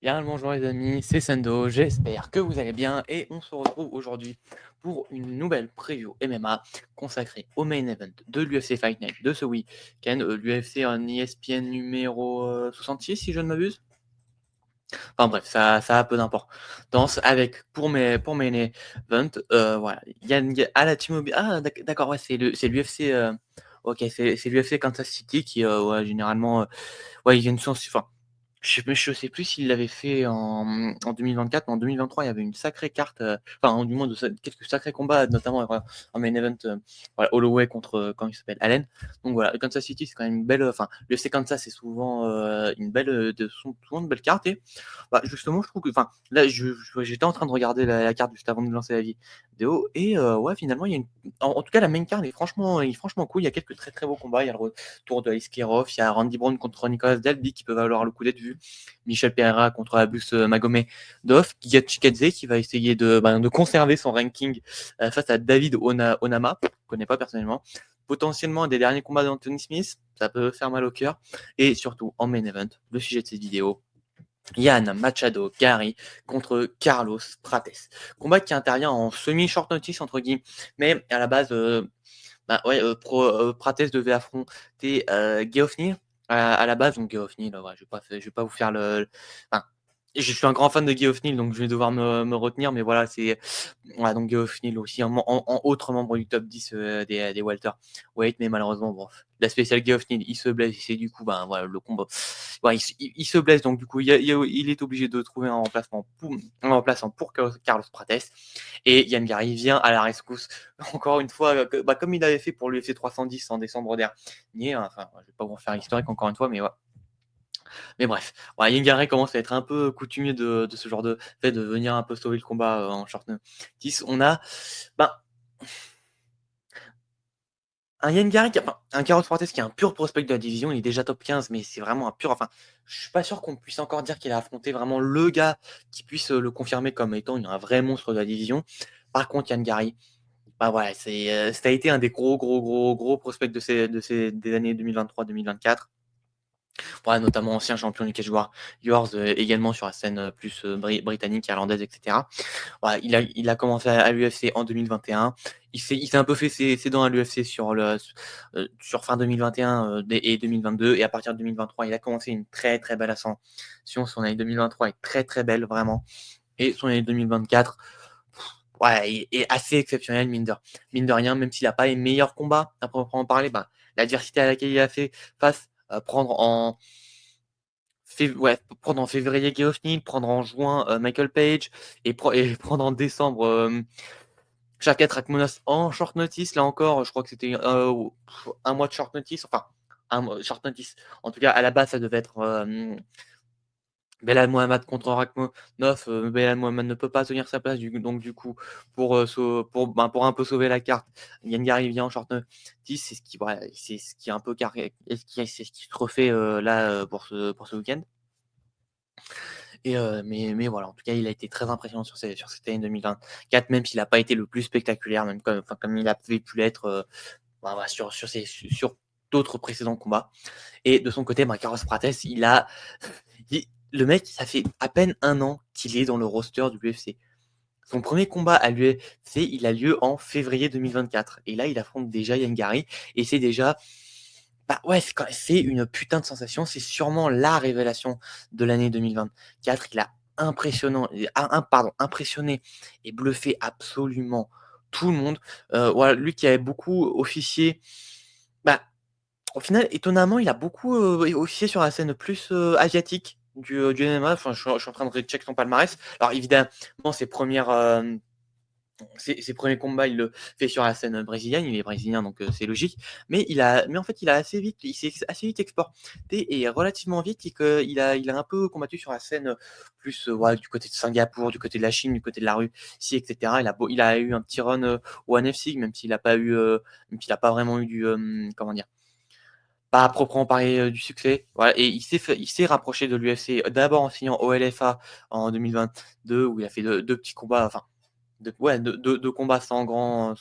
Bien le bonjour les amis, c'est Sendo, j'espère que vous allez bien et on se retrouve aujourd'hui pour une nouvelle preview MMA consacrée au main event de l'UFC Fight Night de ce week-end, l'UFC en ESPN numéro 66 si je ne m'abuse. Enfin bref, ça a peu d'importance avec pour main event, voilà, à la T-Mobile. Ah d'accord, ouais, c'est l'UFC, ok, c'est l'UFC Kansas City qui ouais, généralement, ouais, ils viennent souvent, enfin je sais plus s'il l'avait fait en 2024, mais en 2023, il y avait une sacrée carte, enfin, du moins quelques sacrés combats, notamment en main event, voilà, Holloway contre, comment il s'appelle, Allen. Donc voilà, Kansas City, c'est quand même une belle, enfin, le FC Kansas, c'est souvent une belle, souvent une belle carte. Et bah, justement, je trouve que, enfin, là, j'étais en train de regarder la carte juste avant de lancer la vidéo, et ouais, finalement, il y a en tout cas, la main card est franchement cool. Il y a quelques très très beaux combats. Il y a le retour de Iskerov, il y a Randy Brown contre Nicolas Dalby qui peut valoir le coup d'être vu. Michel Pereira contre Abus Magomedov, Giga Chikadze qui va essayer de conserver son ranking face à David Onama, je ne connais pas personnellement. Potentiellement des derniers combats d'Anthony Smith, ça peut faire mal au cœur. Et surtout, en main event, le sujet de cette vidéo, Yann Machado Gary contre Carlos Prates. Combat qui intervient en semi-short notice, entre guillemets, mais à la base, bah ouais, Prates devait affronter Geoffney à la base. Donc Geoffney, là, ouais, je vais pas vous faire enfin, je suis un grand fan de Geoffney, donc je vais devoir me retenir, mais voilà, c'est voilà, donc Geoffney aussi en autre membre du top 10 des Walter Wait, mais malheureusement, bon, la spéciale Geoffney, il se blesse et du coup, ben voilà, le combat, ouais, il se blesse, donc du coup, il est obligé de trouver un remplaçant pour Carlos Prates. Et Yann Gary vient à la rescousse encore une fois, comme il avait fait pour l'UFC 310 en décembre dernier. Hein. Enfin, je vais pas vous refaire l'historique encore une fois, mais ouais. Mais bref, ouais, Yann Gary commence à être un peu coutumier de ce genre de fait, de venir un peu sauver le combat en short notice. On a ben, un Yann Gary, enfin, un Carlos Fortes qui est un pur prospect de la division. Il est déjà top 15, mais c'est vraiment un pur. Enfin, je suis pas sûr qu'on puisse encore dire qu'il a affronté vraiment le gars qui puisse le confirmer comme étant un vrai monstre de la division. Par contre, Yann Gary, bah voilà, ça a été un des gros prospects des années 2023-2024. Ouais, notamment ancien champion du Cage Warriors, également sur la scène plus britannique, irlandaise, etc. Ouais, il a commencé à l'UFC en 2021. Il s'est un peu fait ses dents à l'UFC sur fin 2021 et 2022. Et à partir de 2023, il a commencé une très très belle ascension. Son année 2023 est très très belle, vraiment. Et son année 2024, ouais, il est assez exceptionnel, mine de rien, même s'il n'a pas les meilleurs combats, à proprement parler, bah, l'adversité à laquelle il a fait face, prendre en février Geoff Neal, prendre en juin Michael Page et prendre en décembre Shavkat Rakhmonov en short notice. Là encore, je crois que c'était un mois de short notice, enfin, un mois short notice. En tout cas, à la base, ça devait être Belal Mohamed contre Rakhmonov. Belal Mohamed ne peut pas tenir sa place, donc du coup, pour un peu sauver la carte, Yann Gary vient en short notice. C'est ce qui est un peu carré, c'est ce qui se refait là pour ce week-end. Mais voilà, en tout cas, il a été très impressionnant sur cette année 2024, même s'il n'a pas été le plus spectaculaire, même comme il avait pu l'être bah, voilà, sur d'autres précédents combats. Et de son côté, bah, Carlos Prates, le mec, ça fait à peine un an qu'il est dans le roster du UFC. Son premier combat à l'UFC, il a lieu en février 2024. Et là, il affronte déjà Yann Gary. Et c'est déjà. Bah ouais, c'est une putain de sensation. C'est sûrement la révélation de l'année 2024. Il a impressionné et bluffé absolument tout le monde. Voilà, lui qui avait beaucoup officié. Bah, au final, étonnamment, il a beaucoup officié sur la scène plus asiatique du MMA. Enfin, je suis en train de recheck son palmarès. Alors évidemment, ses premières ses premiers combats, il le fait sur la scène brésilienne. Il est brésilien, donc c'est logique. Mais en fait, il s'est assez vite exporté et relativement vite. Il a un peu combattu sur la scène plus ouais, du côté de Singapour, du côté de la Chine, du côté de la Russie, etc. Il a eu un petit run au NFC, même s'il a pas vraiment eu comment dire, pas à proprement parler du succès. Voilà, et il s'est rapproché de l'UFC d'abord en signant au LFA en 2022 où il a fait deux petits combats, enfin deux combats sans grand.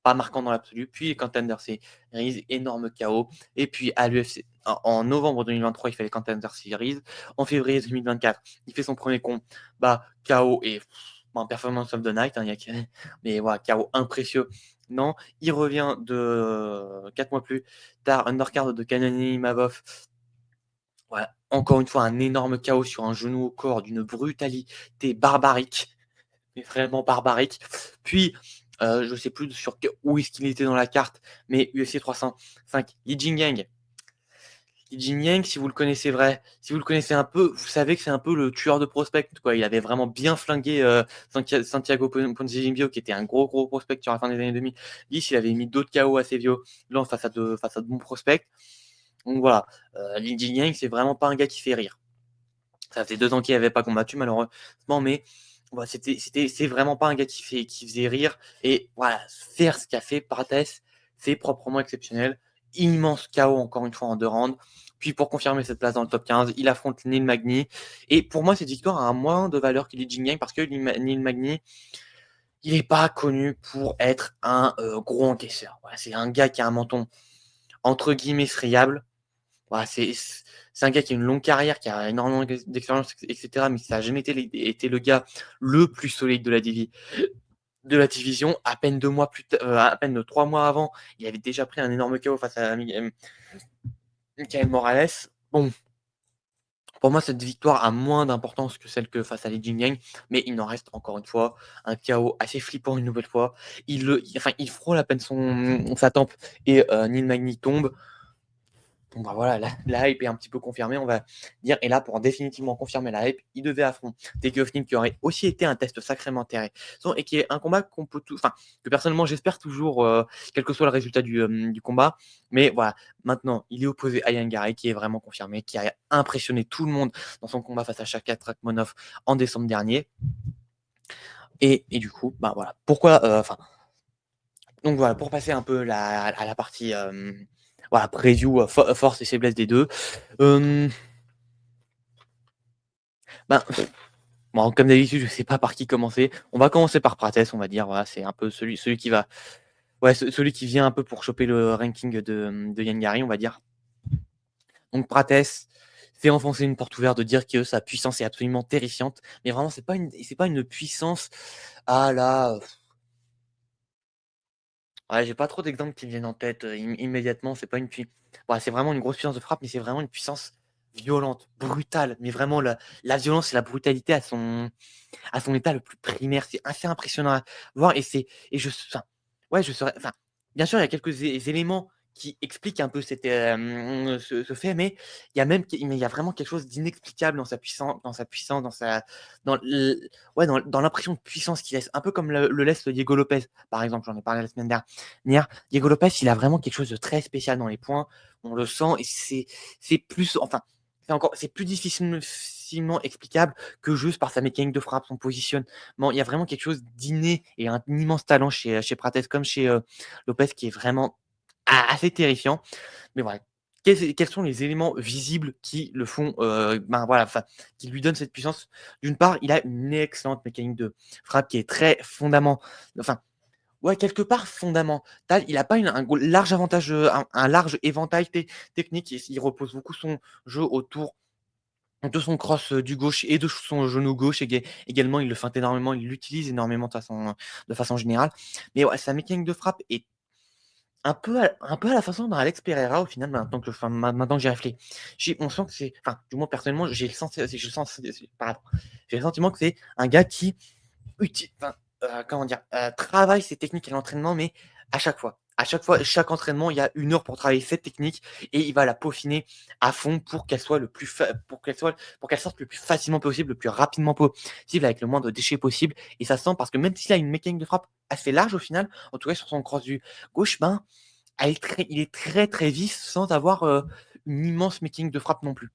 pas marquant dans l'absolu. Puis les Contender Series, énorme KO. Et puis à l'UFC, en novembre 2023, il fait les Contender Series. En février 2024, il fait son premier combat KO et performance of the night. Hein, mais voilà, KO impressionnant. Il revient de 4 mois plus tard, undercard de Kanani Mavov. Voilà, encore une fois, un énorme KO sur un genou au corps d'une brutalité barbarique, mais vraiment barbarique. Puis, je sais plus où est-ce qu'il était dans la carte, mais UFC 305, Li Jingliang. Li Jingliang, si vous le connaissez un peu, vous savez que c'est un peu le tueur de prospects, quoi. Il avait vraiment bien flingué Santiago Ponzinibbio, qui était un gros prospect sur la fin des années 2000. Lui, il avait mis d'autres KO assez violents face à de bons prospects. Donc voilà, Li Jingliang, c'est vraiment pas un gars qui fait rire. Ça faisait 2 ans qu'il n'avait pas combattu malheureusement, mais voilà, c'est vraiment pas un gars qui faisait rire. Et voilà, faire ce qu'a fait Prates, c'est proprement exceptionnel. Immense KO encore une fois en 2 rounds. Puis pour confirmer cette place dans le top 15, il affronte Neil Magny. Et pour moi, cette victoire a moins de valeur que Li Jingliang parce que Neil Magny, il n'est pas connu pour être un gros encaisseur. Voilà, c'est un gars qui a un menton entre guillemets friable. Voilà, c'est un gars qui a une longue carrière, qui a énormément d'expérience, etc. Mais ça n'a jamais été le gars le plus solide de la division. À peine 2 mois à peine 3 mois avant, il avait déjà pris un énorme KO face à Michael Morales. Bon, pour moi, cette victoire a moins d'importance que celle que face à Li Jingliang, mais il n'en reste encore une fois un KO assez flippant une nouvelle fois. Il frôle à peine sa tempe et Neil Magny tombe. Bon bah voilà, la hype est un petit peu confirmée, on va dire. Et là, pour définitivement confirmer la hype, il devait affronter Geoff Neal, qui aurait aussi été un test sacrément intéressant et qui est un combat que personnellement j'espère toujours, quel que soit le résultat du combat. Mais voilà, maintenant, il est opposé à Ian Gary, qui est vraiment confirmé, qui a impressionné tout le monde dans son combat face à Shavkat Rakhmonov en décembre dernier. Et du coup, bah voilà, pourquoi, donc voilà, pour passer un peu à la partie voilà, preview, force et faiblesse des deux. Ben, bon, comme d'habitude, je sais pas par qui commencer. On va commencer par Prates, on va dire. Voilà, c'est un peu celui qui va. Ouais, celui qui vient un peu pour choper le ranking de Yann Gary, on va dire. Donc Prates fait enfoncer une porte ouverte de dire que sa puissance est absolument terrifiante. Mais vraiment, c'est pas une puissance à la. Ouais, j'ai pas trop d'exemples qui me viennent en tête immédiatement. C'est pas une ouais, c'est vraiment une grosse puissance de frappe, mais c'est vraiment une puissance violente, brutale. Mais vraiment, la violence et la brutalité à son état le plus primaire. C'est assez impressionnant à voir et enfin, ouais, je serais enfin, bien sûr, il y a quelques éléments qui expliquent un peu ce fait, mais il y a vraiment quelque chose d'inexplicable dans sa puissance, dans l'impression de puissance qu'il laisse. Un peu comme le laisse Diego Lopez, par exemple, j'en ai parlé la semaine dernière. Diego Lopez, il a vraiment quelque chose de très spécial dans les points, on le sent et c'est plus enfin, c'est plus difficilement explicable que juste par sa mécanique de frappe, son positionnement. Il y a vraiment quelque chose d'inné et un immense talent chez Prates comme chez Lopez qui est vraiment assez terrifiant. Mais voilà, quels sont les éléments visibles qui le font, voilà, qui lui donnent cette puissance? D'une part, il a une excellente mécanique de frappe qui est très enfin, ouais, quelque part fondamental. Il a pas large avantage, un large éventail technique. Il repose beaucoup son jeu autour de son cross du gauche et de son genou gauche également. Il le feinte énormément, il l'utilise énormément de façon générale. Mais ouais, sa mécanique de frappe est un peu à la façon d'un Alex Pereira au final, maintenant que j'y réfléchis. On sent que enfin, du moins personnellement, j'ai le sentiment que c'est un gars qui comment dire? Travaille ses techniques à l'entraînement, mais à chaque fois. À chaque fois, chaque entraînement, il y a 1 heure pour travailler cette technique et il va la peaufiner à fond pour qu'elle soit pour qu'elle sorte le plus facilement possible, le plus rapidement possible, avec le moins de déchets possible. Et ça se sent parce que même s'il a une mécanique de frappe assez large au final, en tout cas sur son cross du gauche, il est très, très vif sans avoir, une immense mécanique de frappe non plus.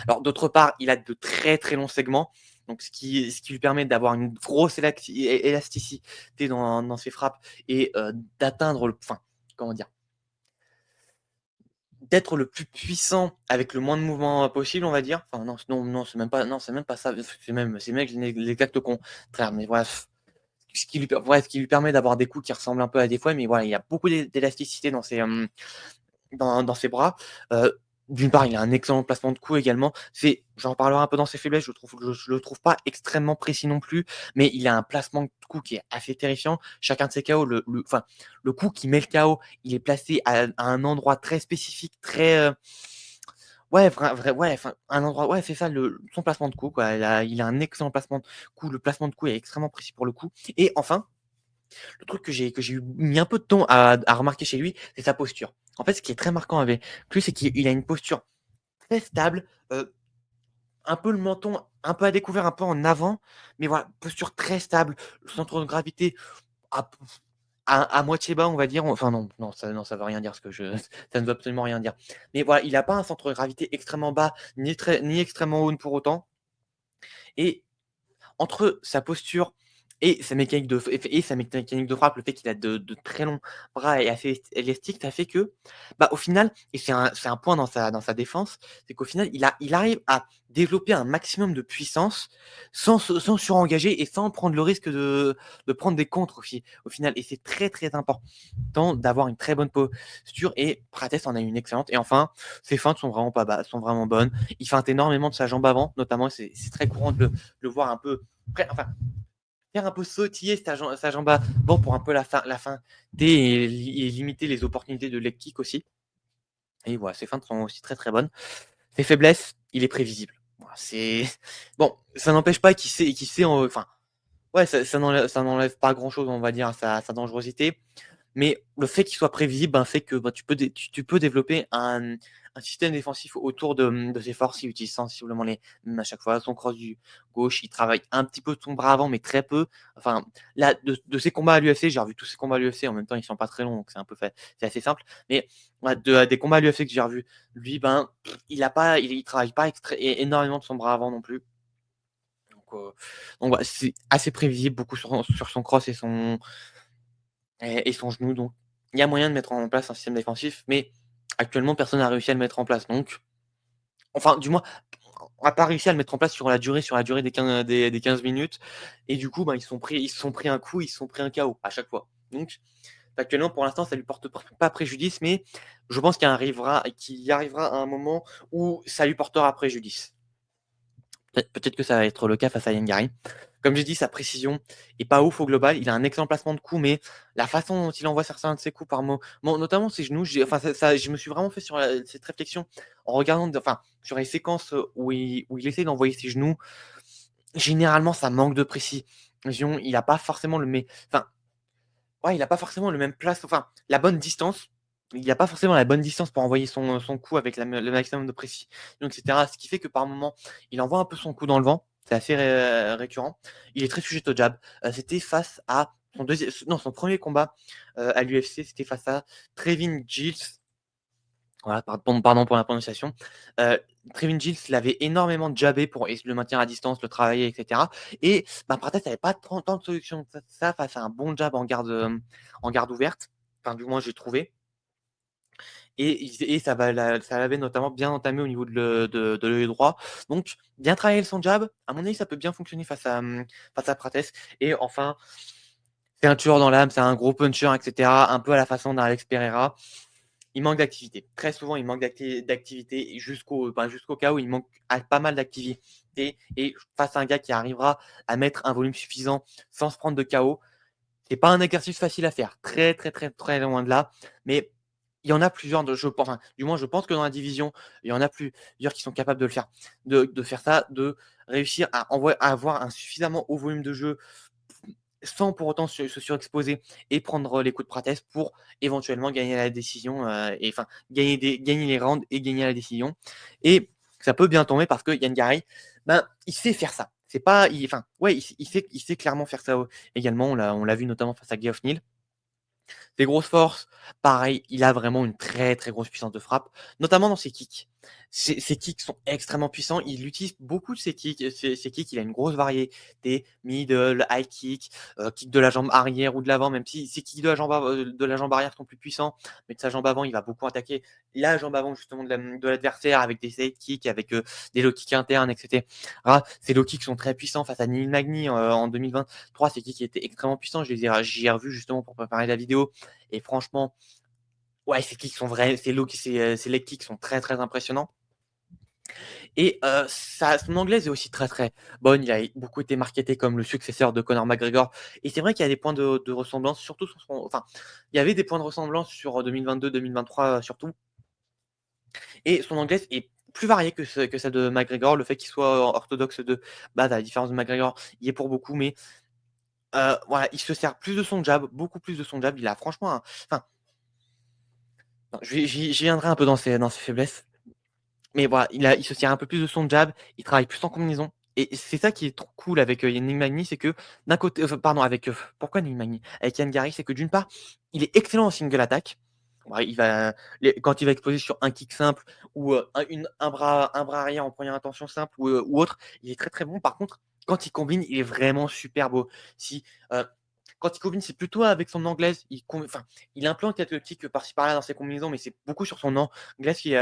Alors d'autre part, il a de très, très longs segments, donc ce qui lui permet d'avoir une grosse élasticité dans ses frappes et d'atteindre comment dire? D'être le plus puissant avec le moins de mouvements possible, on va dire. Enfin non, c'est même pas ça, c'est même l'exact contraire, mais bref. ce qui lui permet d'avoir des coups qui ressemblent un peu à des fouets, mais voilà, il y a beaucoup d'élasticité dans dans ses bras. D'une part, il a un excellent placement de coups également. J'en parlerai un peu dans ses faiblesses, je le trouve pas extrêmement précis non plus, mais il a un placement de coups qui est assez terrifiant. Chacun de ses KO, le coup qui met le KO, il est placé à un endroit très spécifique, très, ouais, ouais, enfin, un endroit, ouais, c'est ça, son placement de coup, quoi. Il a un excellent placement de coup. Le placement de coup est extrêmement précis pour le coup. Et enfin, le truc que j'ai mis un peu de temps à remarquer chez lui, c'est sa posture. En fait, ce qui est très marquant avec lui, c'est qu'il a une posture très stable, un peu le menton un peu à découvert, un peu en avant, mais voilà, posture très stable, le centre de gravité à à moitié bas, on va dire. Enfin non, ça veut rien dire ce que je ça ne veut absolument rien dire. Mais voilà, il a pas un centre de gravité extrêmement bas, ni extrêmement haut pour autant. Et entre sa posture et sa mécanique de frappe, le fait qu'il a de très longs bras et assez élastiques, ça fait que, bah, au final, et c'est un point dans sa défense, c'est qu'au final, il arrive à développer un maximum de puissance sans surengager et sans prendre le risque de prendre des contres au final. Et c'est très, très important d'avoir une très bonne posture, et Prates en a une excellente. Et enfin, ses feintes sont vraiment pas bas sont vraiment bonnes. Il feinte énormément de sa jambe avant, notamment. C'est très courant de le voir un peu enfin, faire un peu sautiller sa jambe avant pour un peu la fin et limiter les opportunités de leg kick aussi. Et voilà, ses feintes sont aussi très, très bonnes. Ses faiblesses, il est prévisible. Voilà, c'est bon, ça n'empêche pas qu'il sait enfin, ouais, ça n'enlève pas grand-chose, on va dire, à sa dangerosité. Mais le fait qu'il soit prévisible, ben, fait que, bah, tu peux développer un système défensif autour de ses forces. Il utilise sensiblement les mêmes à chaque fois. Son cross du gauche, il travaille un petit peu son bras avant, mais très peu. Enfin, là, de ses combats à l'UFC, j'ai revu tous ses combats à l'UFC. En même temps, ils sont pas très longs, donc c'est assez simple. Mais ouais, des combats à l'UFC que j'ai revus, lui, ben, il travaille pas énormément de son bras avant non plus. Donc ouais, c'est assez prévisible, beaucoup sur son cross et son genou. Donc il y a moyen de mettre en place un système défensif, mais actuellement personne n'a réussi à le mettre en place. Donc enfin, du moins, on n'a pas réussi à le mettre en place sur la durée des 15 minutes. Et du coup, ben, ils se sont pris un coup, ils se sont pris un KO à chaque fois. Donc actuellement, pour l'instant, ça lui porte pas préjudice, mais je pense qu'il y arrivera à un moment où ça lui portera préjudice. Peut-être que ça va être le cas face à Yangari. Comme j'ai dit, sa précision est pas ouf au global. Il a un excellent placement de coups, mais la façon dont il envoie certains de ses coups par notamment ses genoux, enfin, je me suis vraiment fait sur cette réflexion en regardant, enfin, sur les séquences où il essaie d'envoyer ses genoux. Généralement, ça manque de précision. Il n'a pas forcément enfin, ouais, il a pas forcément le même place, enfin, la bonne distance. Il y a pas forcément la bonne distance pour envoyer son coup avec le maximum de précision, et cetera. Ce qui fait que par moment, il envoie un peu son coup dans le vent. C'est assez récurrent. Il est très sujet au jab. C'était face à son premier combat à l'UFC, c'était face à Trevin Giles. Voilà, pardon pour la prononciation. Heu, Trevin Giles l'avait énormément jabé pour le maintenir à distance, le travailler, et cetera. Et bah, Prates avait pas tant de solutions que ça face à un bon jab en garde ouverte. Enfin, du moins, j'ai trouvé. Et ça l'avait notamment bien entamé au niveau de l'œil droit. Donc bien travailler son jab, à mon avis, ça peut bien fonctionner face à Prates. Et enfin, c'est un tueur dans l'âme, c'est un gros puncher, et cetera, un peu à la façon d'Alex Pereira. Il manque d'activité. Très souvent, il manque d'activité jusqu'au cas où il manque pas mal d'activité. Et face à un gars qui arrivera à mettre un volume suffisant sans se prendre de KO, c'est pas un exercice facile à faire. Très, très, très, très loin de là. Mais il y en a plusieurs, enfin, du moins, je pense que dans la division, il y en a plusieurs qui sont capables de le faire, de faire ça, de réussir à avoir un suffisamment haut volume de jeu sans pour autant se surexposer et prendre les coups de Prates pour éventuellement gagner la décision, et enfin gagner les rounds et gagner la décision. Et ça peut bien tomber parce que Yann Gary, ben, il sait faire ça. C'est pas enfin, ouais, il sait clairement faire ça, également. On l'a vu notamment face à Geoff Neal. Des grosses forces, pareil, il a vraiment une très, très grosse puissance de frappe, notamment dans ses kicks. Ses kicks sont extrêmement puissants. Il utilise beaucoup de ses kicks. Il a une grosse variété, middle, high kick, kick de la jambe arrière ou de l'avant, même si ses kicks de la jambe arrière sont plus puissants, mais de sa jambe avant, il va beaucoup attaquer la jambe avant justement de l'adversaire avec des side kicks, avec des low kicks internes, etc. Ces low kicks sont très puissants face à Neil Magny en 2023. Ces kicks étaient extrêmement puissants. J'y ai revu justement pour préparer la vidéo. Et franchement, ouais, ces kicks sont vrais. Ces leg kicks sont très très impressionnants. Et son anglaise est aussi très, très bonne. Il a beaucoup été marketé comme le successeur de Conor McGregor et c'est vrai qu'il y a des points de ressemblance, surtout sur son enfin, il y avait des points de ressemblance sur 2022-2023 surtout et son anglaise est plus variée que celle de McGregor. Le fait qu'il soit orthodoxe de base, à la différence de McGregor, il est pour beaucoup, mais voilà, il se sert plus de son jab, beaucoup plus de son jab. Il a franchement un enfin, non, j'y viendrai un peu dans ses faiblesses. Mais voilà, il se sert un peu plus de son jab, il travaille plus en combinaison et c'est ça qui est trop cool avec, Yannick Magny, c'est que d'un côté pardon avec, pourquoi Yannick Magny? Avec Yann Gary, c'est que d'une part, il est excellent en single attack. Ouais, quand il va exploser sur un kick simple ou, un bras arrière en première intention simple ou autre, il est très, très bon. Par contre, quand il combine, il est vraiment super beau. Si, heu quand il combine, c'est plutôt avec son anglaise. Il implante quelques kicks par-ci par-là dans ses combinaisons, mais c'est beaucoup sur son anglaise qui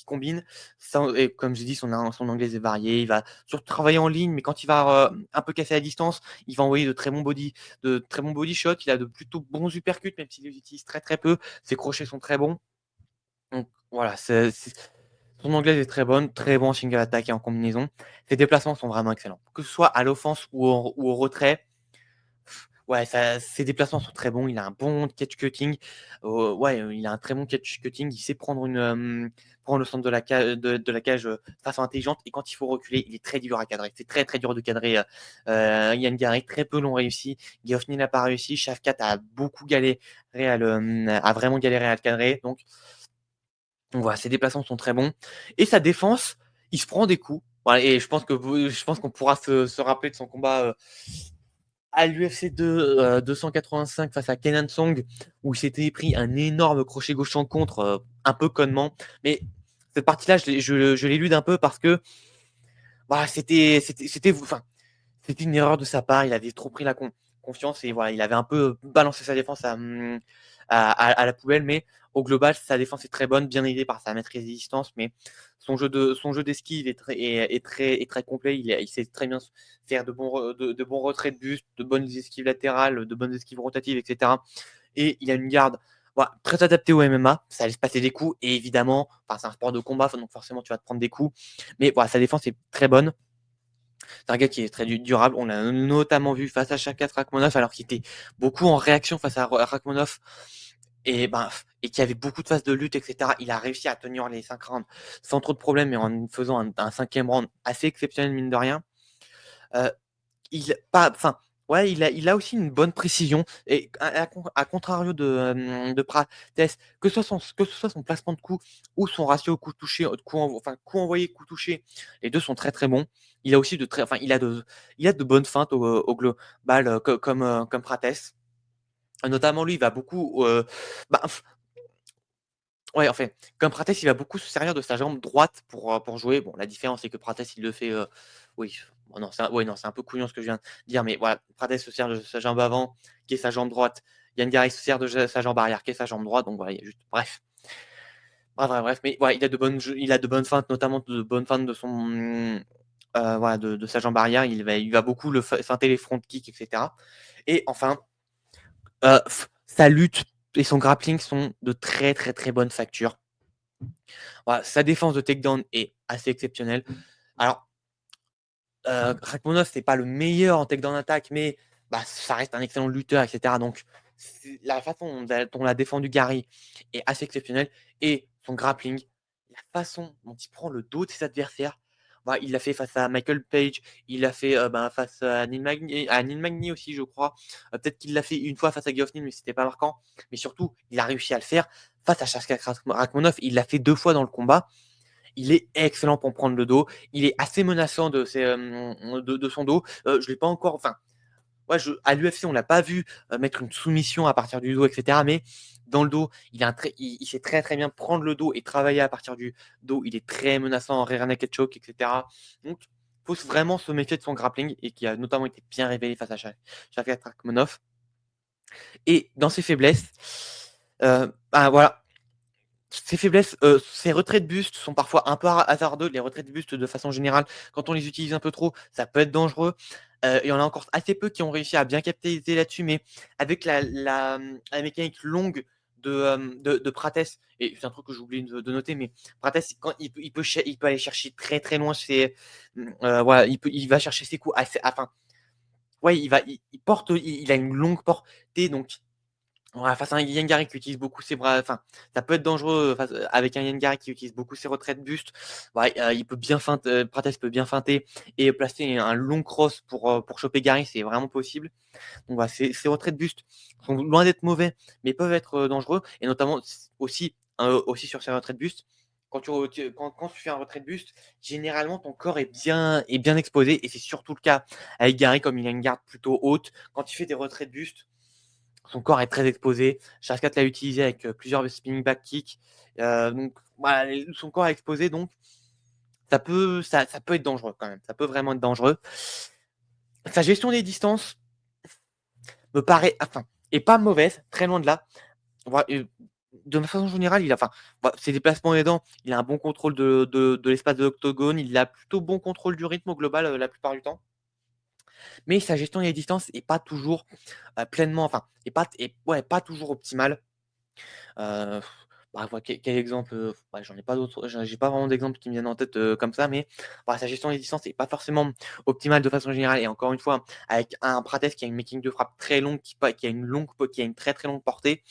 combine. Ça et comme j'ai dit, son anglaise est varié. Il va surtout travailler en ligne, mais quand il va, un peu casser la distance, il va envoyer de très bons body shots. Il a de plutôt bons uppercuts, même s'il les utilise très, très peu. Ses crochets sont très bons. Donc voilà, son anglaise est très bon en single attack et en combinaison. Ses déplacements sont vraiment excellents. Que ce soit à l'offense ou au retrait, ouais, ses déplacements sont très bons. Il a un bon catch cutting. Ouais, il a un très bon catch cutting. Il sait prendre le centre de la cage, de façon intelligente et quand il faut reculer, il est très dur à cadrer. C'est très, très dur de cadrer, Ian Gary. Très peu l'ont réussi. Geoffney n'a pas réussi. Shavkat a beaucoup galéré a vraiment galéré à le cadrer. Donc voilà, ses déplacements sont très bons et sa défense, il se prend des coups. Voilà et je pense qu'on pourra se rappeler de son combat, à l'UFC 285 face à Kenan Song, où il s'était pris un énorme crochet gauche en contre, un peu connement. Mais cette partie-là, je l'ai lu d'un peu parce que voilà, c'était une erreur de sa part. Il avait trop pris la confiance et voilà, il avait un peu balancé sa défense à la poubelle. Mais au global, sa défense est très bonne, bien aidée par sa maîtrise des distances. Mais son jeu d'esquive est très complet. Il sait très bien faire de bons retraits de buste, de bonnes esquives latérales, de bonnes esquives rotatives, etc. Et il a une garde voilà, très adaptée au MMA. Ça laisse passer des coups. Et évidemment, c'est un sport de combat, donc forcément, tu vas te prendre des coups. Mais voilà, sa défense est très bonne. C'est un gars qui est très durable. On l'a notamment vu face à Shavkat Rakhmonov alors qu'il était beaucoup en réaction face à Rakhmonov et qui avait beaucoup de phases de lutte, etc. Il a réussi à tenir les 5 rounds sans trop de problèmes, mais en faisant un cinquième round assez exceptionnel, mine de rien. Euh, ouais, il a aussi une bonne précision. Et à contrario de Prates, que ce soit son placement de coup ou son ratio coup touché, coup envoyé, coup touché, les deux sont très très bons. Il a aussi il a de bonnes feintes au global, comme Prates. Notamment lui, il va beaucoup, bah, ouais, en fait, comme Prates, il va beaucoup se servir de sa jambe droite pour jouer. Bon, la différence, c'est que Prates, il le fait, oui, bon non, c'est un peu couillon ce que je viens de dire, mais voilà, Prates se sert de sa jambe avant, qui est sa jambe droite. Yann Gary se sert de sa jambe arrière, qui est sa jambe droite, donc voilà, il y a juste bref. Bref, mais voilà, il a de bonnes feintes, notamment de bonnes feintes de voilà, de sa jambe arrière. Il va beaucoup le feinter les front kicks, etc. Et enfin, sa lutte et son grappling sont de très, très, très bonne facture. Voilà, sa défense de takedown est assez exceptionnelle. Alors, Rakhmonov, c'est pas le meilleur en takedown attack, mais ça reste un excellent lutteur, et cetera. Donc, la façon dont on l'a défendu Gary est assez exceptionnelle et son grappling, la façon dont il prend le dos de ses adversaires, voilà, il l'a fait face à Michael Page, il l'a fait, face à Neil Magny aussi, je crois. Peut-être qu'il l'a fait une fois face à Geoffney, mais c'était pas marquant. Mais surtout, il a réussi à le faire face à Shavkat Rakhmonov. Il l'a fait 2 fois dans le combat. Il est excellent pour prendre le dos. Il est assez menaçant de son dos. Je l'ai pas encore. Enfin, ouais, à l'UFC, on l'a pas vu mettre une soumission à partir du dos, etc. Mais dans le dos, il sait très très bien prendre le dos et travailler à partir du dos. Il est très menaçant en rear naked choke, etc. Donc, faut vraiment se méfier de son grappling et qui a notamment été bien révélé face à Shavkat Rakhmonov. Et dans ses faiblesses, bah voilà, ses faiblesses, ses retraits de buste sont parfois un peu hasardeux. Les retraits de buste, de façon générale, quand on les utilise un peu trop, ça peut être dangereux. Il y en a encore assez peu qui ont réussi à bien capitaliser là-dessus, mais avec la mécanique longue de Prates, et c'est un truc que j'ai oublié de noter, mais Prates, quand il peut aller chercher très très loin. Voilà, il va chercher ses coups assez, enfin, ouais, il a une longue portée, donc ouais, face à un Yengari qui utilise beaucoup ses bras, enfin, ça peut être dangereux avec un Yengari qui utilise beaucoup ses retraits de buste. Ouais, il peut bien feinter, Prates peut bien feinter et placer un long cross pour choper Gary, c'est vraiment possible. Donc voilà, ces retraits de buste sont loin d'être mauvais, mais peuvent être dangereux, et notamment aussi sur ces retraits de buste. Quand tu fais un retrait de buste, généralement ton corps est bien exposé, et c'est surtout le cas avec Gary, comme il a une garde plutôt haute. Quand il fait des retraits de buste, son corps est très exposé. Shavkat l'a utilisé avec plusieurs spinning back kicks. Donc voilà, son corps est exposé, donc ça peut être dangereux quand même. Ça peut vraiment être dangereux. Sa gestion des distances me paraît, enfin, est pas mauvaise, très loin de là. Voilà, de façon générale, ses déplacements aidants, il a un bon contrôle de l'espace de l'octogone, il a plutôt bon contrôle du rythme au global la plupart du temps. Mais sa gestion des distances est pas toujours pleinement, enfin, ouais, pas toujours optimale. Heu, bah, ouais, quel exemple? Ouais, j'en ai pas d'autres, j'ai pas vraiment d'exemples qui me viennent en tête, comme ça, mais bah, sa gestion des distances est pas forcément optimale de façon générale, et encore une fois, avec un Prates qui a une mécanique de frappe très longue, qui a une très, très longue portée,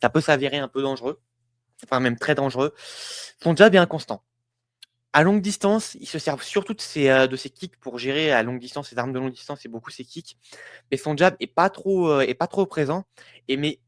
ça peut s'avérer un peu dangereux, enfin même très dangereux. Son jab est inconstant. À longue distance, il se sert surtout de ses kicks pour gérer à longue distance, ses armes de longue distance, c'est beaucoup ses kicks, mais son jab est pas trop présent, mais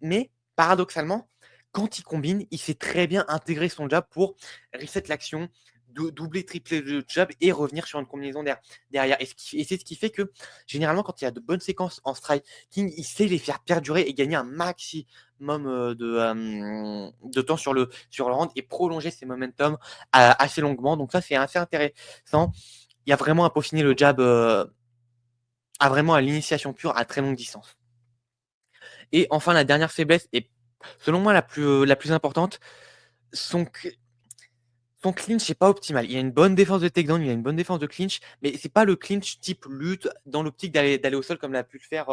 paradoxalement, quand il combine, il sait très bien intégrer son jab pour reset l'action, doubler, tripler le jab et revenir sur une combinaison derrière, et c'est ce qui fait que, généralement, quand il y a de bonnes séquences en striking, il sait les faire perdurer et gagner un maximum, de temps sur le round, et prolonger ses momentum assez longuement, donc ça, c'est assez intéressant. Il y a vraiment à peaufiner le jab, vraiment à l'initiation pure à très longue distance. Et enfin, la dernière faiblesse, et selon moi la plus importante, son cl son clinch est pas optimal. Il a une bonne défense de takedown, il a une bonne défense de clinch, mais c'est pas le clinch type lutte dans l'optique d'aller au sol comme l'a pu le faire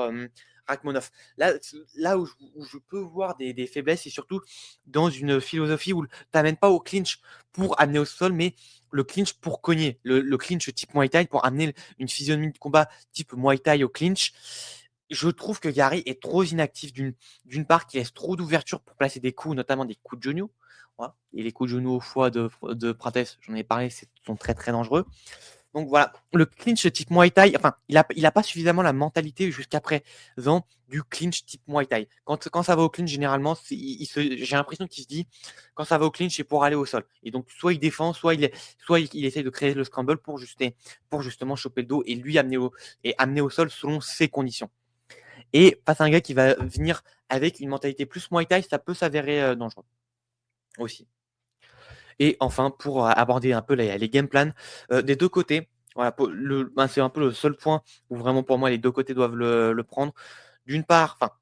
Rakhmonov. Là où je peux voir des faiblesses, c'est surtout dans une philosophie où tu n'amènes pas au clinch pour amener au sol, mais le clinch pour cogner. Le clinch type Muay Thai pour amener une physionomie de combat type Muay Thai au clinch. Je trouve que Gary est trop inactif, d'une part, qui laisse trop d'ouverture pour placer des coups, notamment des coups de genoux. Voilà. Et les coups de genoux au foie de Prates, j'en ai parlé, sont très très dangereux. Donc voilà, le clinch type Muay Thai, enfin, il a pas suffisamment la mentalité jusqu'à présent du clinch type Muay Thai. Quand ça va au clinch, généralement, j'ai l'impression qu'il se dit, quand ça va au clinch, c'est pour aller au sol. Et donc, soit il défend, soit il essaye de créer le scramble pour justement choper le dos et lui amener au sol selon ses conditions. Et face à un gars qui va venir avec une mentalité plus Muay Thai, ça peut s'avérer dangereux aussi. Et enfin, pour aborder un peu les game plans des deux côtés, voilà, c'est un peu le seul point où vraiment pour moi les deux côtés doivent le prendre. D'une part, enfin,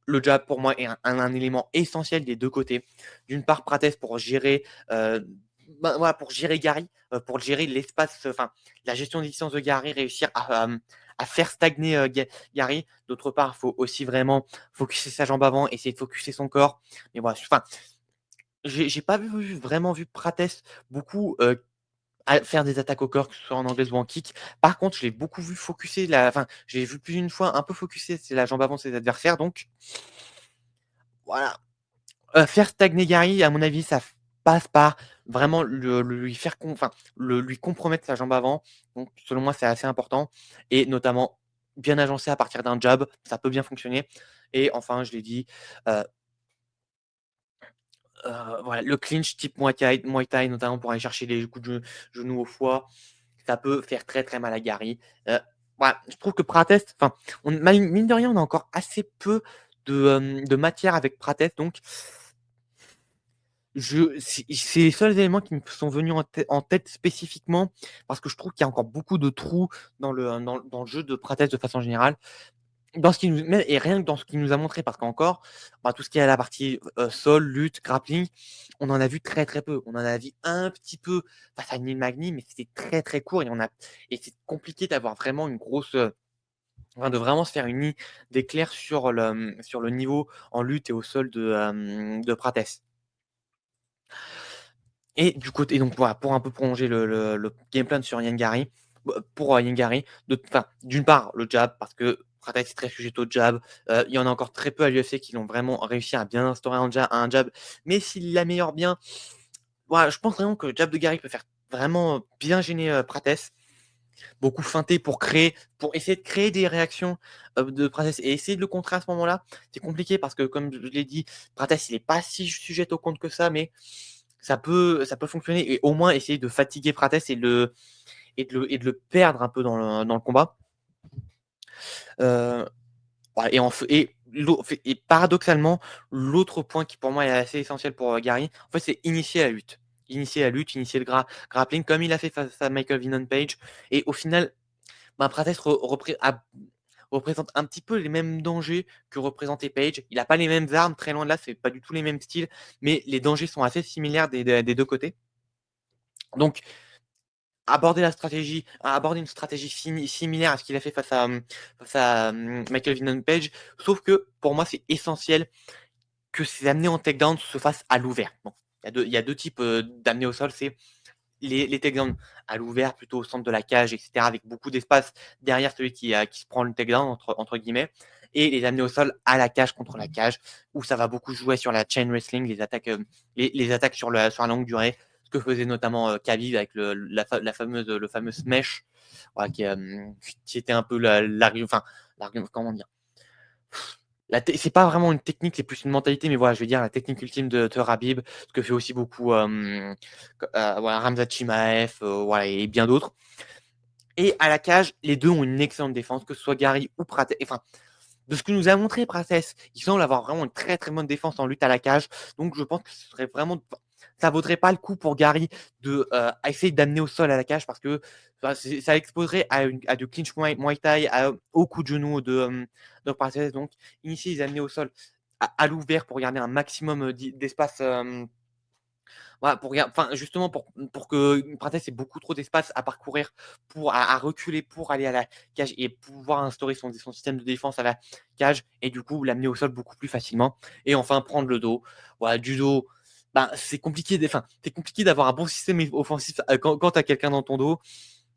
le jab pour moi est un élément essentiel des deux côtés. D'une part, Prates pour gérer, voilà, pour gérer Gary, pour gérer l'espace, enfin, la gestion des distances de Gary, réussir à faire stagner Gary. D'autre part, il faut aussi vraiment focuser sa jambe avant, essayer de focuser son corps. Mais voilà, enfin, j'ai pas vraiment vu Prates beaucoup à faire des attaques au corps, que ce soit en anglaise ou en kick. Par contre, je l'ai beaucoup vu focuser enfin, j'ai vu plus d'une fois un peu focuser c'est la jambe avant de ses adversaires, donc voilà. Faire stagner Gary, à mon avis, ça passe par vraiment lui faire lui compromettre sa jambe avant. Donc selon moi, c'est assez important, et notamment bien agencé à partir d'un jab, ça peut bien fonctionner. Et enfin, je l'ai dit, heu voilà, le clinch type Muay Thai, notamment pour aller chercher les coups de genoux au foie, ça peut faire très, très mal à Gary. Heu, ouais, je trouve que Prates, enfin, mine de rien, on a encore assez peu de matière avec Prates, donc c'est les seuls éléments qui me sont venus en tête spécifiquement, parce que je trouve qu'il y a encore beaucoup de trous dans le jeu de Prates de façon générale. Dans ce qu'il nous met et rien que dans ce qu'il nous a montré, parce qu'encore, bah, tout ce qui est à la partie, sol, lutte, grappling, on en a vu très, très peu. On en a vu un petit peu face à Neil Magny, mais c'était très, très court et c'est compliqué d'avoir vraiment une grosse, enfin de vraiment se faire une idée claire sur le niveau en lutte et au sol de Prates. Et du côté donc voilà, pour un peu prolonger le game plan sur Yengari, pour, Yengari, d'une part, le jab parce que Prates est très sujet au jab, il y en a encore très peu à l'UFC qui l'ont vraiment réussi à bien instaurer un jab, mais s'il l'améliore bien, voilà, je pense vraiment que le jab de Gary peut faire vraiment bien gêner, Prates. Beaucoup feinter pour essayer de créer des réactions, de Prates et essayer de le contrer à ce moment-là. C'est compliqué parce que comme je l'ai dit, Prates il est pas si sujet au contre que ça, mais ça peut fonctionner et au moins essayer de fatiguer Prates et de le perdre un peu dans le combat. Heu, voilà et paradoxalement, l'autre point qui pour moi est assez essentiel pour, Gary, en fait, c'est initier la lutte. Initier la lutte, initier le grappling comme il a fait face à Michael Venom Page et au final, ben, Prates représente un petit peu les mêmes dangers que représentait Page. Il a pas les mêmes armes, très loin de là, c'est pas du tout les mêmes styles, mais les dangers sont assez similaires des 2 côtés. Donc aborder une stratégie similaire à ce qu'il a fait face à Michael Venom Page, sauf que pour moi, c'est essentiel que ses amenées en takedown se fassent à l'ouvert. Bon, il y a deux types, d'amenées au sol, c'est les takedowns à l'ouvert, plutôt au centre de la cage et cetera, avec beaucoup d'espace derrière celui qui se prend le takedown entre guillemets et les amener au sol à la cage contre la cage, où ça va beaucoup jouer sur la chain wrestling, les attaques sur la longue durée, ce que faisait notamment, Khabib avec le fameux smash, voilà, qui était un peu l'argument, comment dire? C'est pas vraiment une technique, c'est plus une mentalité, mais voilà, je vais dire la technique ultime de Khabib, ce que fait aussi beaucoup, voilà, Khamzat Chimaev, voilà et bien d'autres. Et à la cage, les 2 ont une excellente défense, que ce soit Gary ou Prates. Enfin, de ce que nous a montré Prates, il semble avoir vraiment une très, très bonne défense en lutte à la cage. Donc je pense que ce serait vraiment ça vaudrait pas le coup pour Gary à essayer d'amener au sol à la cage parce que, enfin, ça exposerait à du clinch Muay Thai, au coup de genou de Prates. Donc initier les amener au sol à l'ouvert pour garder un maximum, d'espace, voilà, justement pour que Prates ait beaucoup trop d'espace à parcourir à reculer pour aller à la cage et pouvoir instaurer son système de défense à la cage et du coup l'amener au sol beaucoup plus facilement et enfin prendre le dos. Voilà, du dos, ben, c'est compliqué d'avoir un bon système offensif, quand tu as quelqu'un dans ton dos.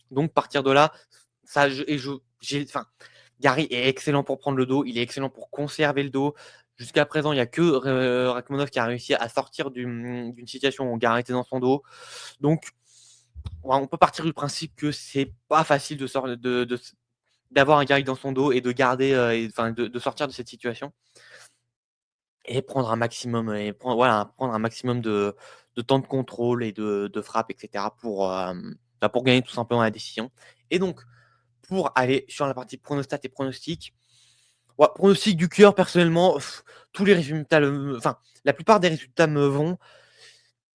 Donc partir de là, ça je et je j'ai enfin, Gary est excellent pour prendre le dos, il est excellent pour conserver le dos. Jusqu'à présent, il y a que Rakhmonov qui a réussi à sortir d'une situation où Gary était dans son dos. Donc, ouais, on peut partir du principe que c'est pas facile d'avoir un Gary dans son dos et de garder, de sortir de cette situation et prendre un maximum de temps de contrôle et de frappe et cetera pour gagner tout simplement la décision et donc pour aller sur la partie pronostat et pronostic. Ouais, pronostic du cœur, personnellement, tous les résultats la plupart des résultats me vont.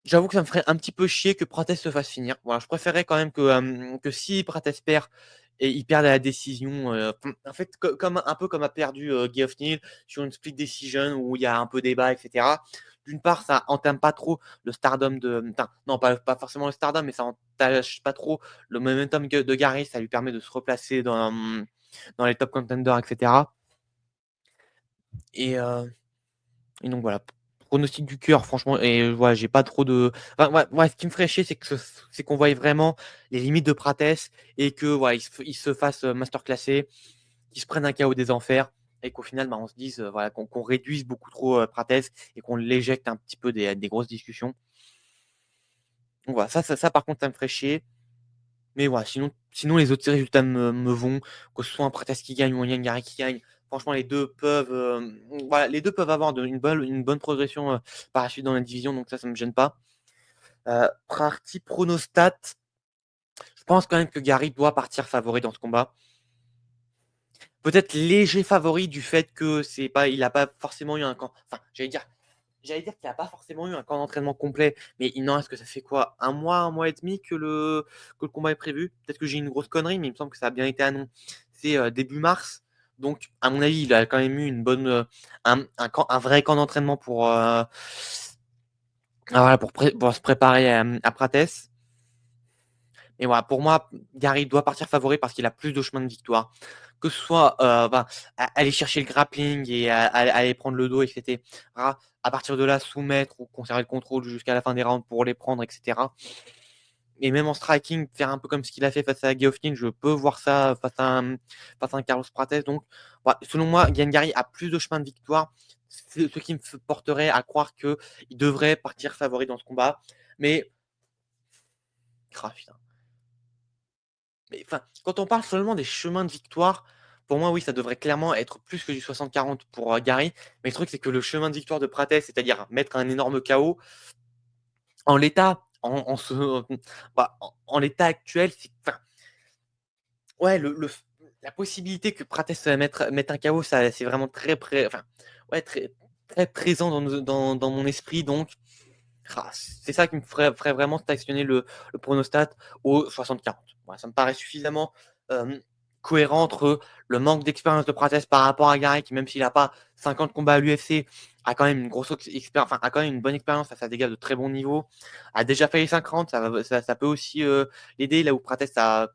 J'avoue que ça me ferait un petit peu chier que Prates se fasse finir. Voilà, je préférerais quand même que si Prates perd et il perde à la décision, en fait, comme un peu comme a perdu, Geoff Neal sur une split decision où il y a un peu débat et cetera. D'une part, ça entame pas trop le stardom non, pas forcément le stardom, mais ça entache pas trop le momentum de Gary. Ça lui permet de se replacer dans les top contenders et cetera. Et et donc voilà, pronostic du cœur franchement et voilà, j'ai pas trop de ouais, ce qui me ferait chier, c'est qu'on voie vraiment les limites de Prates et que voilà, il se fasse, masterclasser, qu'il se prenne un KO des enfers et qu'au final, bah, on se dise, voilà, qu'on réduise beaucoup trop, Prates et qu'on l'éjecte un petit peu des grosses discussions. Donc voilà, ça par contre, ça me ferait chier. Mais voilà, sinon les autres résultats me vont, que ce soit un Pratas qui gagne ou un Yangari qui gagne. Franchement, les 2 peuvent avoir une bonne progression, par la suite dans la division, donc ça me gêne pas. Partie pronostat, je pense quand même que Gary doit partir favori dans ce combat. peut-être léger favori du fait que c'est pas il a pas forcément eu un camp enfin, j'allais dire qu'il a pas forcément eu un camp d'entraînement complet, mais il n'en reste que ça fait quoi? Un mois et demi que le combat est prévu? Peut-être que j'ai une grosse connerie, mais il me semble que ça a bien été annoncé, début mars. Donc à mon avis, il a quand même eu une bonne, un vrai camp d'entraînement pour, voilà, pour se préparer, à Prates. Et voilà, pour moi, Gary doit partir favori parce qu'il a plus de chemin de victoire. Que ce soit aller chercher le grappling et aller prendre le dos, etc. À partir de là, soumettre ou conserver le contrôle jusqu'à la fin des rounds pour les prendre, etc. Et même en striking, faire un peu comme ce qu'il a fait face à Golovkin, je peux voir ça face à un Carlos Prates. Donc, voilà, selon moi, Gary a plus de chemin de victoire, ce qui me porterait à croire qu'il devrait partir favori dans ce combat. Mais, putain. Mais enfin, quand on parle seulement des chemins de victoire, pour moi, oui, ça devrait clairement être plus que du 60-40 pour Gary. Mais le truc, c'est que le chemin de victoire de Prates, c'est-à-dire mettre un énorme KO, en l'état, en l'état actuel, enfin, ouais, la possibilité que Prates mette un KO, ça, c'est vraiment enfin, ouais, très présent dans mon esprit. Donc, c'est ça qui me ferait vraiment stationner le pronostat au 60-40. Voilà, ça me paraît suffisamment cohérent entre le manque d'expérience de Prates par rapport à Gary, qui même s'il n'a pas 50 combats à l'UFC, a quand même une grosse expérience, enfin, a quand même une bonne expérience face à des gars de très bon niveau, a déjà fait les 50, ça peut aussi l'aider, là où Prates à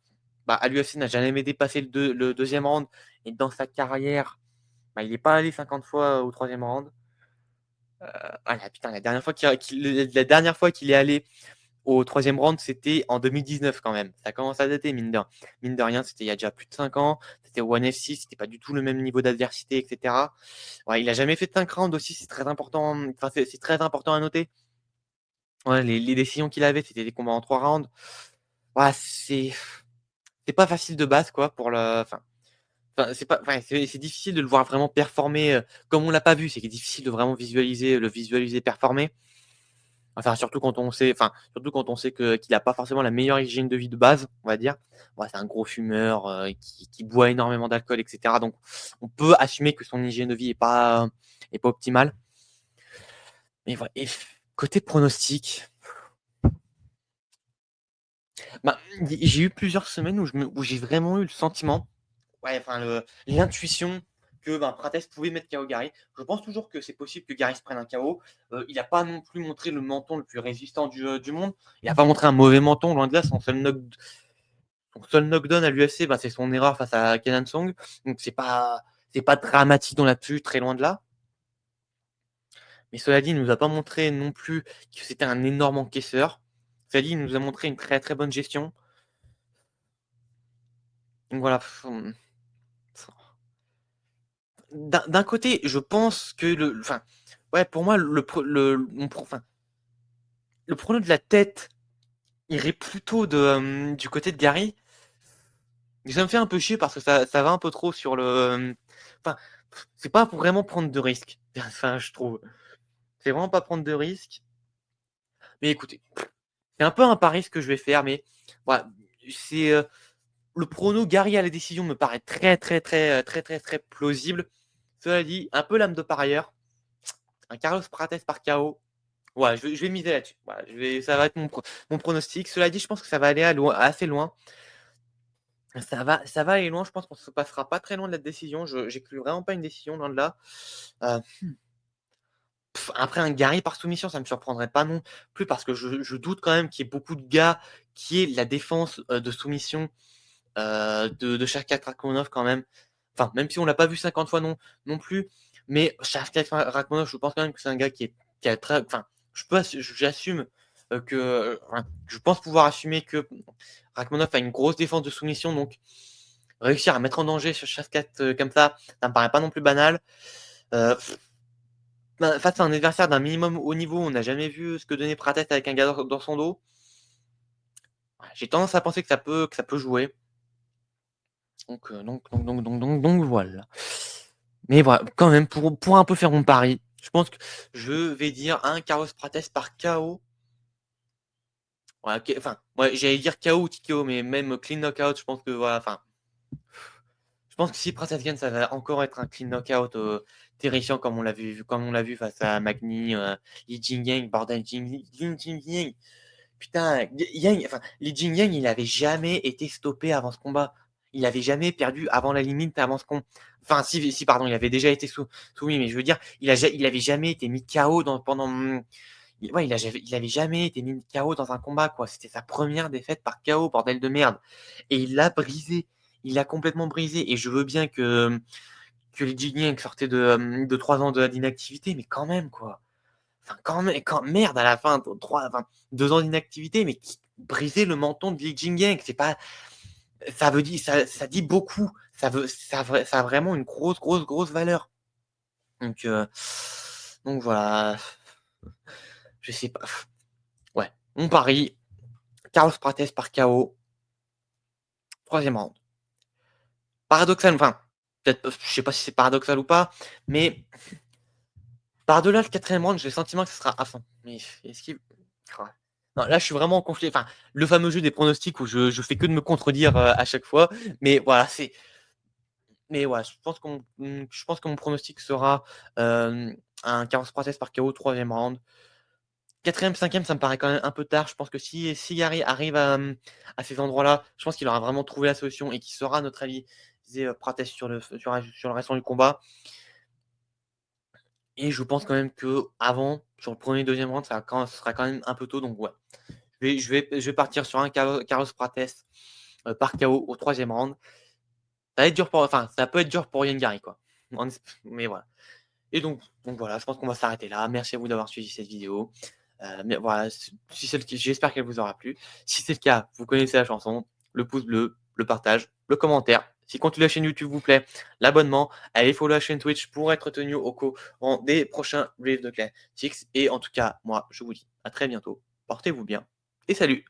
l'UFC n'a jamais dépassé le deuxième round, et dans sa carrière, il n'est pas allé 50 fois au troisième round. Putain, la dernière fois qu'il est allé au troisième round, c'était en 2019 quand même. Ça commence à dater, mine de rien, c'était il y a déjà plus de 5 ans. C'était au ONE FC, c'était pas du tout le même niveau d'adversité, etc. Ouais, il a jamais fait de 5 rounds aussi, c'est très important. Enfin, c'est très important à noter. Ouais, les décisions qu'il avait, c'était des combats en 3 rounds. Ouais, c'est pas facile de base, quoi, pour le. Enfin, c'est pas, ouais, c'est difficile de le voir vraiment performer comme on l'a pas vu. C'est difficile de vraiment le visualiser performer. Enfin, surtout quand on sait qu'il a pas forcément la meilleure hygiène de vie de base, on va dire. Ouais, c'est un gros fumeur, qui boit énormément d'alcool, et cetera. Donc, on peut assumer que son hygiène de vie est pas optimale. Mais voilà. Et côté pronostic, j'ai eu plusieurs semaines où j'ai vraiment eu le sentiment, ouais, enfin l'intuition que Prates pouvait mettre KO Gary. Je pense toujours que c'est possible que Gary se prenne un KO. Il n'a pas non plus montré le menton le plus résistant du monde. Il n'a pas montré un mauvais menton, loin de là. Son seul knockdown à l'UFC, c'est son erreur face à Kenan Song. Donc c'est pas dramatique dans l'absolu, très loin de là. Mais cela dit, il ne nous a pas montré non plus que c'était un énorme encaisseur. Cela dit, il nous a montré une très très bonne gestion. Donc voilà. D'un côté, je pense que enfin, ouais, pour moi, le prono de la tête irait plutôt du côté de Gary. Mais ça me fait un peu chier parce que ça va un peu trop sur enfin, c'est pas pour vraiment prendre de risques. Enfin, je trouve. C'est vraiment pas prendre de risques. Mais écoutez, c'est un peu un pari ce que je vais faire, mais voilà, c'est le prono Gary à la décision me paraît très très très très très très plausible. Cela dit, un peu l'âme de parieur. Un Carlos Prates par KO. Ouais, je vais miser là-dessus. Voilà, ça va être mon pronostic. Cela dit, je pense que ça va aller assez loin. Ça va aller loin. Je pense qu'on se passera pas très loin de la décision. J'exclus vraiment pas une décision, loin de là. Euh, Après, un Gary par soumission, ça me surprendrait pas non plus parce que je doute quand même qu'il y ait beaucoup de gars qui aient la défense de soumission de Shavkat Rakhmonov quand même. Enfin, même si on l'a pas vu 50 fois non plus. Mais Shavkat Rakhmonov, je pense quand même que c'est un gars qui a très. Enfin, j'assume je pense pouvoir assumer que Rakhmonov a une grosse défense de soumission. Donc, réussir à mettre en danger sur Shavkat comme ça me paraît pas non plus banal. Euh, Face à un adversaire d'un minimum haut niveau, on n'a jamais vu ce que donnait Prates avec un gars dans son dos. J'ai tendance à penser que ça peut jouer. Donc voilà. Mais voilà, quand même, pour un peu faire mon pari, je pense que je vais dire un Carlos Prates par KO. Ouais, enfin, ouais, j'allais dire KO ou TKO, mais même clean knockout, je pense que voilà, enfin, Je pense que si Princess gagne, ça va encore être un clean knockout, terrifiant comme on l'a vu face à Magny, Li Jingliang, bordel, Li Jingliang. Putain, Yang, enfin, Li Jingliang, il avait jamais été stoppé avant ce combat. Il avait jamais perdu avant la limite, avant ce combat. Enfin, si, pardon, il avait déjà été soumis, mais je veux dire, il avait jamais été mis KO pendant. Ouais, il avait jamais été mis KO dans un combat, quoi. C'était sa première défaite par KO, bordel de merde. Et il l'a brisé. Il l'a complètement brisé. Et je veux bien que Li Jingliang sortait de 3 ans d'inactivité, mais quand même, quoi. Enfin, merde, à la fin, 2 ans d'inactivité, mais qui brisait le menton de Li Jingliang. C'est pas, ça veut dire, ça dit beaucoup. Ça a vraiment une grosse, grosse, grosse valeur. Donc, voilà. Je sais pas. Ouais, on parie. Carlos Prates par KO. Troisième round. Paradoxal, enfin, peut-être, je sais pas si c'est paradoxal ou pas, mais par-delà le quatrième round, j'ai le sentiment que ce sera à fond. Mais est-ce qu'il. Ah. Non, là, je suis vraiment en conflit. Enfin, le fameux jeu des pronostics où je fais que de me contredire à chaque fois. Mais voilà, c'est. Mais voilà, je pense que mon pronostic sera un Carlos Prates par KO, troisième round. Quatrième, cinquième, ça me paraît quand même un peu tard. Je pense que si Gary arrive à ces endroits-là, je pense qu'il aura vraiment trouvé la solution et qu'il saura neutraliser Prates sur le restant du combat. Et je pense quand même qu'avant, sur le premier, deuxième round, ce sera quand même un peu tôt. Donc ouais, je vais partir sur un Carlos Prates par KO au troisième round. Ça peut être dur pour Gary, quoi. Mais voilà. Et donc voilà, je pense qu'on va s'arrêter là. Merci à vous d'avoir suivi cette vidéo. Mais voilà, j'espère qu'elle vous aura plu. Si c'est le cas, vous connaissez la chanson, le pouce bleu, le partage, le commentaire. Si compte la chaîne YouTube vous plaît, l'abonnement. Allez follow la chaîne Twitch pour être tenu au courant des prochains Reels de Classics. Et en tout cas, moi, je vous dis à très bientôt. Portez-vous bien et salut!